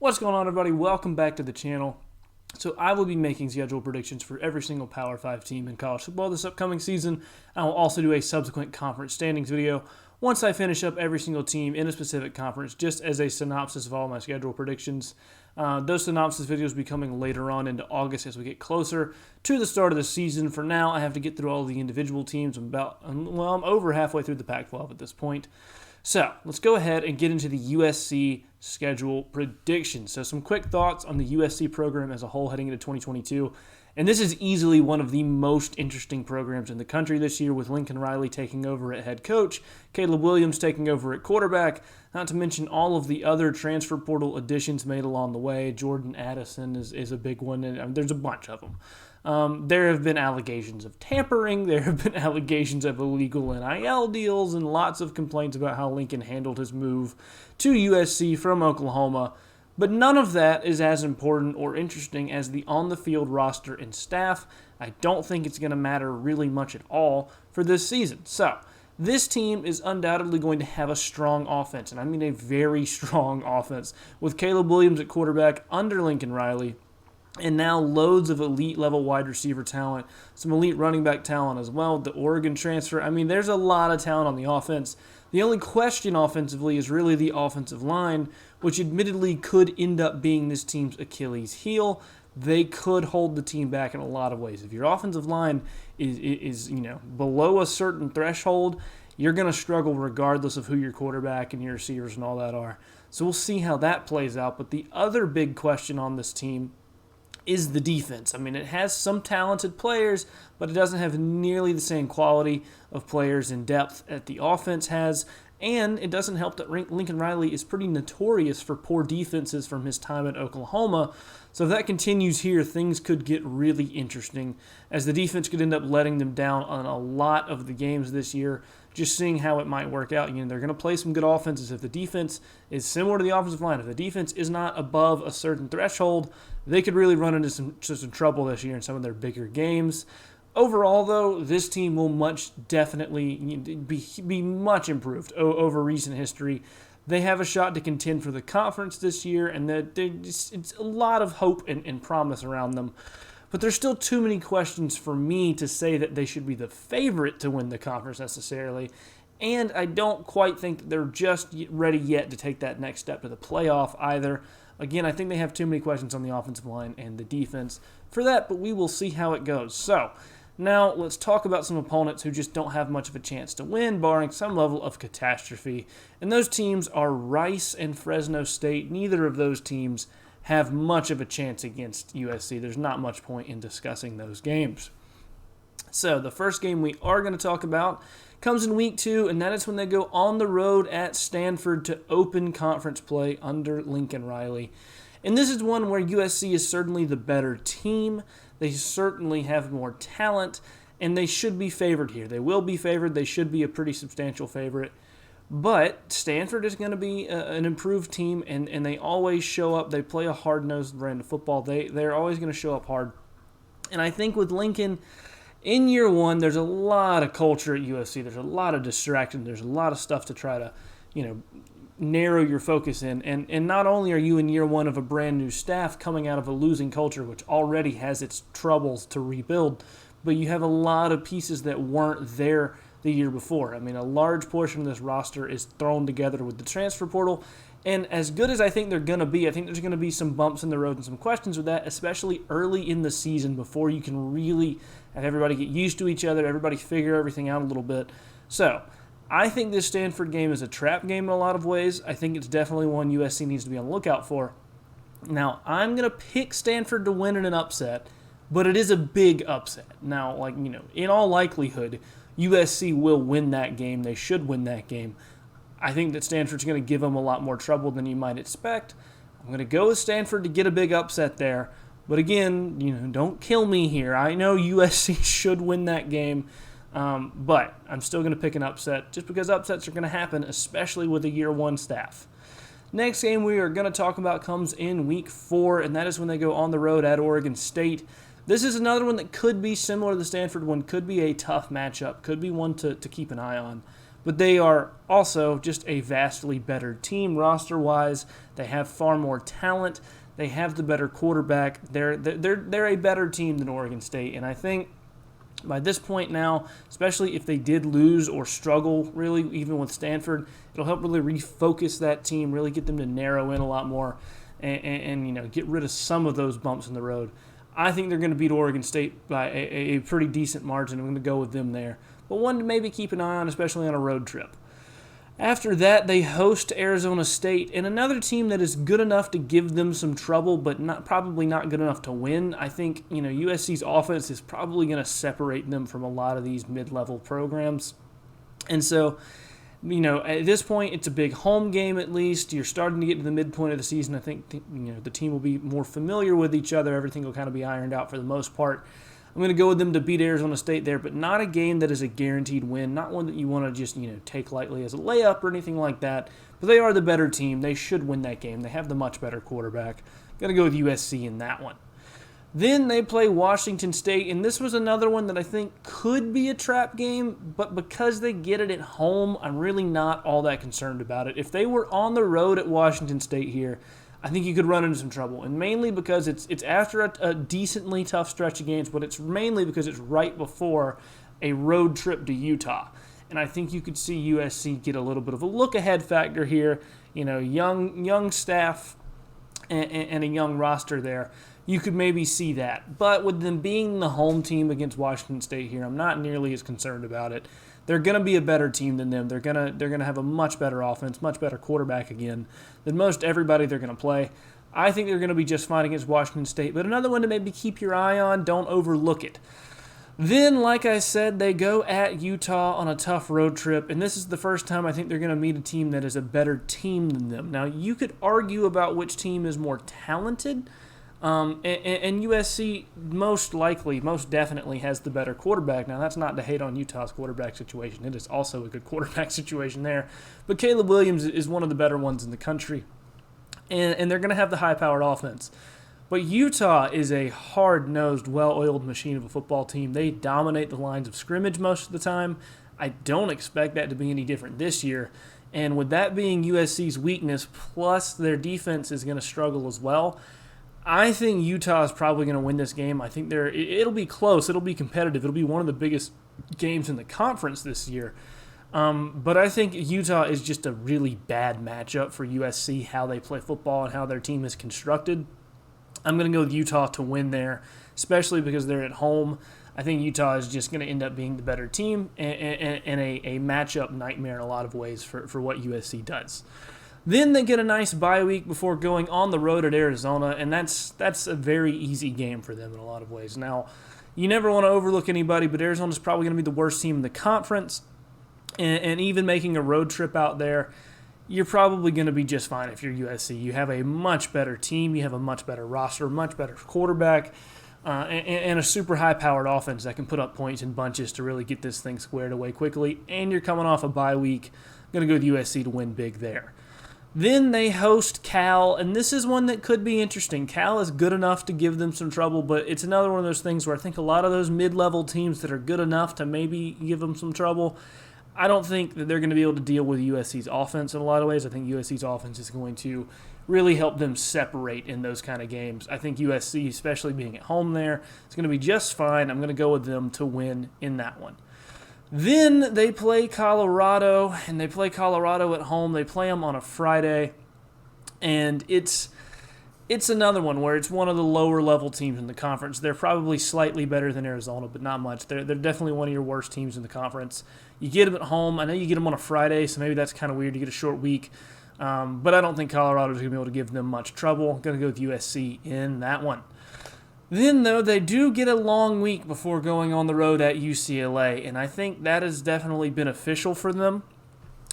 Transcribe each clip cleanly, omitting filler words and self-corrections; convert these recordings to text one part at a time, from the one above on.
What's going on, everybody? Welcome back to the channel. So I will be making schedule predictions for every single Power 5 team in college football this upcoming season. I will also do a subsequent conference standings video once I finish up every single team in a specific conference, just as a synopsis of all my schedule predictions. Those synopsis videos will be coming later on into August as we get closer to the start of the season. For now, I have to get through all the individual teams. I'm over halfway through the Pac-12 at this point. So let's go ahead and get into the USC schedule predictions. So some quick thoughts on the USC program as a whole heading into 2022. And this is easily one of the most interesting programs in the country this year, with Lincoln Riley taking over at head coach, Caleb Williams taking over at quarterback, not to mention all of the other transfer portal additions made along the way. Jordan Addison is a big one, and there's a bunch of them. There have been allegations of tampering. There have been allegations of illegal NIL deals and lots of complaints about how Lincoln handled his move to USC from Oklahoma. But none of that is as important or interesting as the on-the-field roster and staff. I don't think it's going to matter really much at all for this season. So this team is undoubtedly going to have a strong offense, and I mean a very strong offense, with Caleb Williams at quarterback under Lincoln Riley. And now loads of elite-level wide receiver talent, some elite running back talent as well. The Oregon transfer, I mean, there's a lot of talent on the offense. The only question offensively is really the offensive line, which admittedly could end up being this team's Achilles heel. They could hold the team back in a lot of ways. If your offensive line is below a certain threshold, you're going to struggle regardless of who your quarterback and your receivers and all that are. So we'll see how that plays out. But the other big question on this team is the defense. I mean, it has some talented players, but it doesn't have nearly the same quality of players in depth that the offense has. And it doesn't help that Lincoln Riley is pretty notorious for poor defenses from his time at Oklahoma. So if that continues here, things could get really interesting, as the defense could end up letting them down on a lot of the games this year. Just seeing how it might work out. They're going to play some good offenses. If the defense is similar to the offensive line, if the defense is not above a certain threshold, they could really run into some trouble this year in some of their bigger games. Overall, though, this team will definitely be much improved over recent history. They have a shot to contend for the conference this year, and it's a lot of hope and promise around them. But there's still too many questions for me to say that they should be the favorite to win the conference necessarily. And I don't quite think that they're just ready yet to take that next step to the playoff either. Again, I think they have too many questions on the offensive line and the defense for that, but we will see how it goes. So now let's talk about some opponents who just don't have much of a chance to win, barring some level of catastrophe. And those teams are Rice and Fresno State. Neither of those teams have much of a chance against USC. There's not much point in discussing those games. So the first game we are going to talk about comes in week 2, and that is when they go on the road at Stanford to open conference play under Lincoln Riley. And this is one where USC is certainly the better team. They certainly have more talent, and they should be favored here. They will be favored. They should be a pretty substantial favorite. But Stanford is going to be an improved team, and they always show up. They play a hard-nosed brand of football. They're always going to show up hard. And I think with Lincoln, in year 1, there's a lot of culture at USC. There's a lot of distraction. There's a lot of stuff to try to, narrow your focus in. And not only are you in year 1 of a brand new staff coming out of a losing culture, which already has its troubles to rebuild, but you have a lot of pieces that weren't there the year before. I mean, a large portion of this roster is thrown together with the transfer portal, and as good as I think they're going to be, I think there's going to be some bumps in the road and some questions with that, especially early in the season before you can really have everybody get used to each other, everybody figure everything out a little bit. So I think this Stanford game is a trap game in a lot of ways. I think it's definitely one USC needs to be on the lookout for. Now, I'm going to pick Stanford to win in an upset, but it is a big upset. Now, in all likelihood, USC will win that game. They should win that game. I think that Stanford's going to give them a lot more trouble than you might expect. I'm going to go with Stanford to get a big upset there. But again, don't kill me here. I know USC should win that game, but I'm still going to pick an upset just because upsets are going to happen, especially with a year 1 staff. Next game we are going to talk about comes in week 4, and that is when they go on the road at Oregon State. This is another one that could be similar to the Stanford one, could be a tough matchup, could be one to keep an eye on. but they are also just a vastly better team roster-wise. They have far more talent. They have the better quarterback. They're a better team than Oregon State, and I think by this point now, especially if they did lose or struggle really even with Stanford, it'll help really refocus that team, really get them to narrow in a lot more and get rid of some of those bumps in the road. I think they're going to beat Oregon State by a pretty decent margin. I'm going to go with them there. But one to maybe keep an eye on, especially on a road trip. After that, they host Arizona State, and another team that is good enough to give them some trouble, but probably not good enough to win. I think USC's offense is probably going to separate them from a lot of these mid-level programs. And so, at this point, it's a big home game at least. You're starting to get to the midpoint of the season. I think the team will be more familiar with each other. Everything will kind of be ironed out for the most part. I'm going to go with them to beat Arizona State there, but not a game that is a guaranteed win, not one that you want to just take lightly as a layup or anything like that. But they are the better team. They should win that game. They have the much better quarterback. Going to go with USC in that one. Then they play Washington State, and this was another one that I think could be a trap game, but because they get it at home, I'm really not all that concerned about it. If they were on the road at Washington State here, I think you could run into some trouble, and mainly because it's after a decently tough stretch of games, but it's mainly because it's right before a road trip to Utah. And I think you could see USC get a little bit of a look-ahead factor here. Young staff and a young roster there. You could maybe see that. But with them being the home team against Washington State here, I'm not nearly as concerned about it. They're going to be a better team than them. They're going to have a much better offense, much better quarterback again than most everybody they're going to play. I think they're going to be just fine against Washington State. But another one to maybe keep your eye on, don't overlook it. Then, like I said, they go at Utah on a tough road trip, and this is the first time I think they're going to meet a team that is a better team than them. Now, you could argue about which team is more talented, and USC most definitely has the better quarterback. Now, that's not to hate on Utah's quarterback situation. It is also a good quarterback situation there. But Caleb Williams is one of the better ones in the country, and they're going to have the high-powered offense. But Utah is a hard-nosed, well-oiled machine of a football team. They dominate the lines of scrimmage most of the time. I don't expect that to be any different this year. And with that being USC's weakness, plus their defense is going to struggle as well, I think Utah is probably going to win this game. I think it'll be close. It'll be competitive. It'll be one of the biggest games in the conference this year. But I think Utah is just a really bad matchup for USC, how they play football and how their team is constructed. I'm going to go with Utah to win there, especially because they're at home. I think Utah is just going to end up being the better team and a matchup nightmare in a lot of ways for what USC does. Then they get a nice bye week before going on the road at Arizona, and that's a very easy game for them in a lot of ways. Now, you never want to overlook anybody, but Arizona's probably going to be the worst team in the conference, and even making a road trip out there, you're probably going to be just fine if you're USC. You have a much better team, you have a much better roster, much better quarterback, and a super high-powered offense that can put up points in bunches to really get this thing squared away quickly, and you're coming off a bye week. I'm going to go with USC to win big there. Then they host Cal, and this is one that could be interesting. Cal is good enough to give them some trouble, but it's another one of those things where I think a lot of those mid-level teams that are good enough to maybe give them some trouble, I don't think that they're going to be able to deal with USC's offense in a lot of ways. I think USC's offense is going to really help them separate in those kind of games. I think USC, especially being at home there, is going to be just fine. I'm going to go with them to win in that one. Then they play Colorado, and they play Colorado at home. They play them on a Friday, and it's another one where it's one of the lower-level teams in the conference. They're probably slightly better than Arizona, but not much. They're definitely one of your worst teams in the conference. You get them at home. I know you get them on a Friday, so maybe that's kind of weird. You get a short week, but I don't think Colorado's going to be able to give them much trouble. I'm going to go with USC in that one. Then, though, they do get a long week before going on the road at UCLA, and I think that is definitely beneficial for them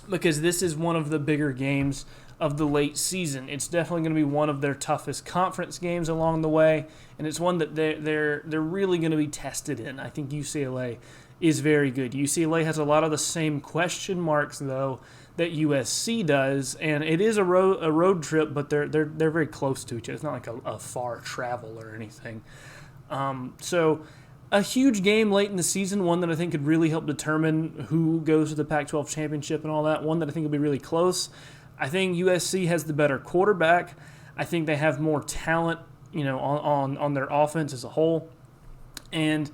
because this is one of the bigger games of the late season. It's definitely going to be one of their toughest conference games along the way, and it's one that they're really going to be tested in. I think UCLA is very good. UCLA has a lot of the same question marks, though, that USC does, and it is a road trip, but they're very close to each other. It's not like a far travel or anything. So a huge game late in the season, one that I think could really help determine who goes to the Pac-12 championship and all that, one that I think will be really close. I think USC has the better quarterback. I think they have more talent, on their offense as a whole. And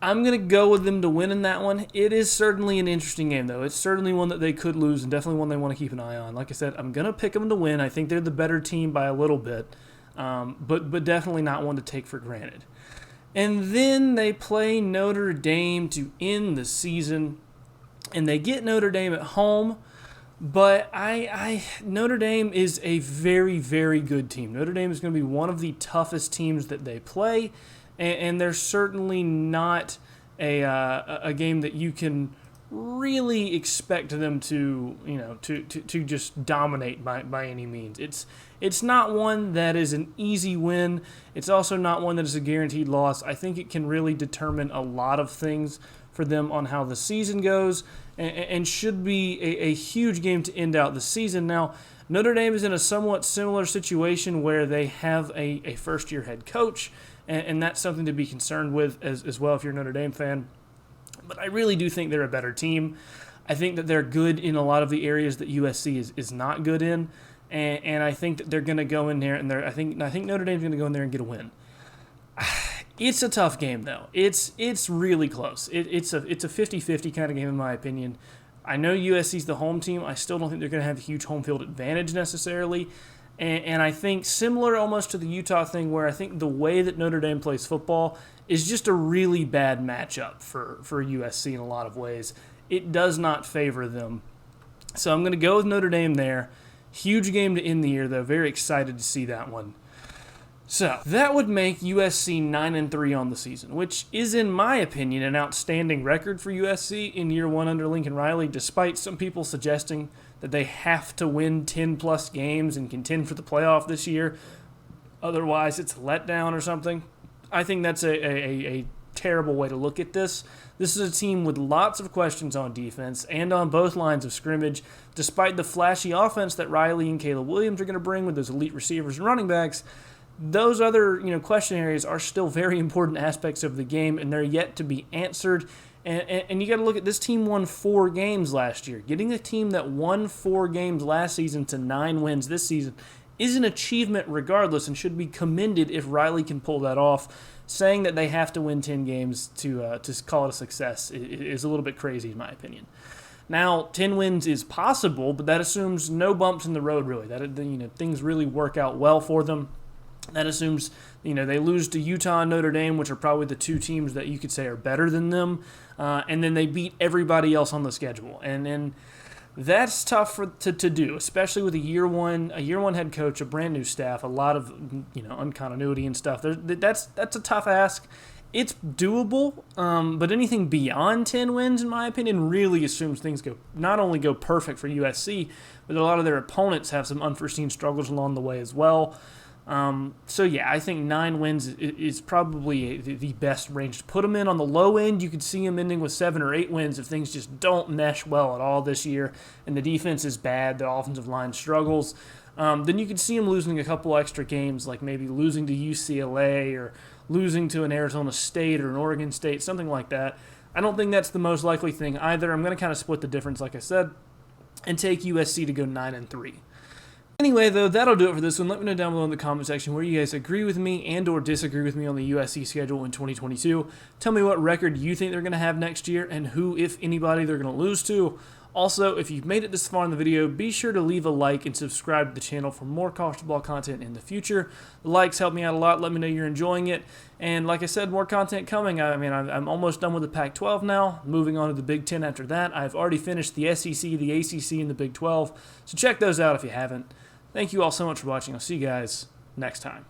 I'm going to go with them to win in that one. It is certainly an interesting game, though. It's certainly one that they could lose and definitely one they want to keep an eye on. Like I said, I'm going to pick them to win. I think they're the better team by a little bit, but definitely not one to take for granted. And then they play Notre Dame to end the season, and they get Notre Dame at home. But Notre Dame is a very, very good team. Notre Dame is going to be one of the toughest teams that they play, and they're certainly not a game that you can really expect them to just dominate by any means. It's not one that is an easy win. It's also not one that is a guaranteed loss. I think it can really determine a lot of things for them on how the season goes, and should be a huge game to end out the season. Now, Notre Dame is in a somewhat similar situation where they have a first-year head coach, and that's something to be concerned with as well if you're a Notre Dame fan. But I really do think they're a better team. I think that they're good in a lot of the areas that USC is not good in, and I think that they're going to go in there, and I think Notre Dame's going to go in there and get a win. It's a tough game, though. It's really close. It's a 50-50 kind of game, in my opinion. I know USC's the home team. I still don't think they're going to have a huge home field advantage necessarily. And I think similar almost to the Utah thing, where I think the way that Notre Dame plays football is just a really bad matchup for USC in a lot of ways. It does not favor them. So I'm going to go with Notre Dame there. Huge game to end the year, though. Very excited to see that one. So that would make USC 9-3 on the season, which is, in my opinion, an outstanding record for USC in year one under Lincoln Riley, despite some people suggesting that they have to win 10-plus games and contend for the playoff this year. Otherwise, it's a letdown or something. I think that's a terrible way to look at this. This is a team with lots of questions on defense and on both lines of scrimmage, despite the flashy offense that Riley and Caleb Williams are going to bring with those elite receivers and running backs. Those other question areas are still very important aspects of the game, and they're yet to be answered. And you got to look at this team won 4 games last year. Getting a team that won 4 games last season to 9 wins this season is an achievement regardless, and should be commended if Riley can pull that off. Saying that they have to win 10 games to call it a success is a little bit crazy in my opinion. Now, 10 wins is possible, but that assumes no bumps in the road really. That things really work out well for them. That assumes, they lose to Utah and Notre Dame, which are probably the 2 teams that you could say are better than them, and then they beat everybody else on the schedule. And that's tough to do, especially with a year one head coach, a brand new staff, a lot of uncontinuity and stuff. That's a tough ask. It's doable, but anything beyond 10 wins, in my opinion, really assumes things not only go perfect for USC, but a lot of their opponents have some unforeseen struggles along the way as well. I think 9 wins is probably the best range to put them in. On the low end, you could see them ending with 7 or 8 wins if things just don't mesh well at all this year, and the defense is bad, the offensive line struggles. Then you could see them losing a couple extra games, like maybe losing to UCLA or losing to an Arizona State or an Oregon State, something like that. I don't think that's the most likely thing either. I'm going to kind of split the difference, like I said, and take USC to go 9-3. Anyway, though, that'll do it for this one. Let me know down below in the comment section where you guys agree with me and or disagree with me on the USC schedule in 2022. Tell me what record you think they're going to have next year and who, if anybody, they're going to lose to. Also, if you've made it this far in the video, be sure to leave a like and subscribe to the channel for more college football content in the future. The likes help me out a lot. Let me know you're enjoying it. And like I said, more content coming. I'm almost done with the Pac-12 now. Moving on to the Big Ten after that. I've already finished the SEC, the ACC, and the Big 12. So check those out if you haven't. Thank you all so much for watching. I'll see you guys next time.